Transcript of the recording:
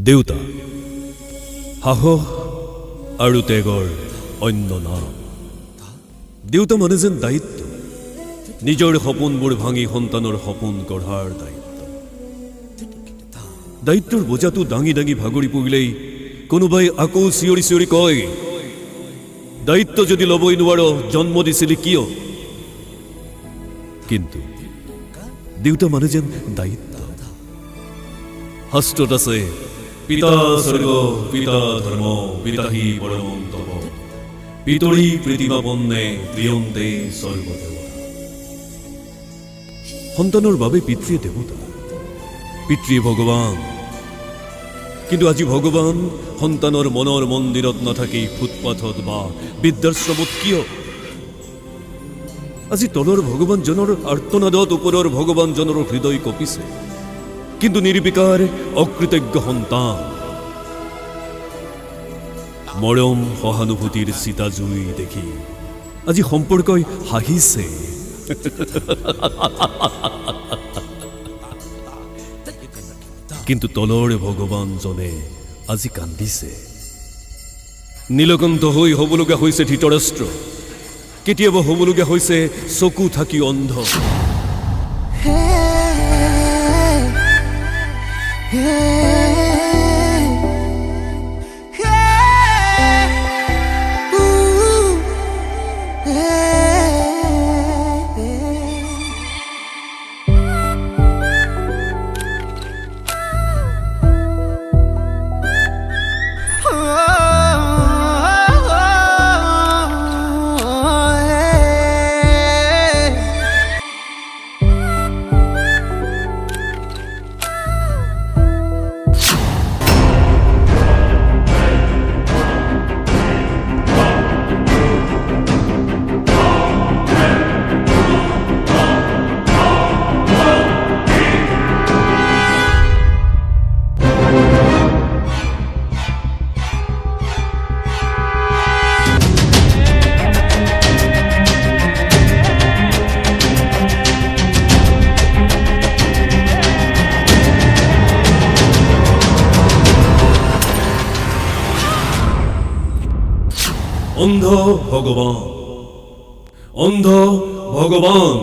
দেউতা সাহস আৰু ত্যাগৰ অন্য নাম। দেউতা মানে যেন দায়িত্ব, নিজৰ সপোনবোৰ ভাঙি সন্তানৰ সপোন গঢ়াৰ দায়িত্ব। দায়িত্বৰ বোজাটো দাঙি দাঙি ভাগৰি পৰিলেই কোনোবাই আকৌ চিঞৰি চিঞৰি কয়, দায়িত্ব যদি ল'বই নোৱাৰ জন্ম দিছিলি কিয়? কিন্তু দেউতা মানে যেন দায়িত্ব। শাস্ত্ৰত আছে, পিতা স্বৰ্গ পিতা ধৰ্ম পিতাহি পৰমং তপ পিতৰি প্ৰীতিমাপন্নে প্ৰিয়ন্তে সৰ্বদেৱতা। সন্তানৰ বাবে পিতৃয়ে দেৱতা, পিতৃয়ে ভগৱান। কিন্তু আজি ভগৱান সন্তানৰ মনৰ মন্দিৰত নাথাকি ফুটপাথত বা বৃদ্ধাশ্ৰমত কিয়? আজি তলৰ ভগৱানজনৰ আৰ্তনাদত ওপৰৰ ভগৱানজনৰ হৃদয় কঁপিছে, কিন্তু নিৰ্বিকাৰ অকৃতজ্ঞ সন্তান। মৰম সহানুভূতিৰ চিতা জুই দেখি আজি সম্পৰ্কই হাঁহিছে। কিন্তু তলৰ ভগৱানজনে আজি কান্দিছে। নীলকণ্ঠ হৈ হ'বলগীয়া হৈছে ধৃতৰাষ্ট্ৰ, কেতিয়াবা হ'বলগীয়া হৈছে চকু থাকি অন্ধ। অন্ধ ভগৱান, অন্ধ ভগৱান।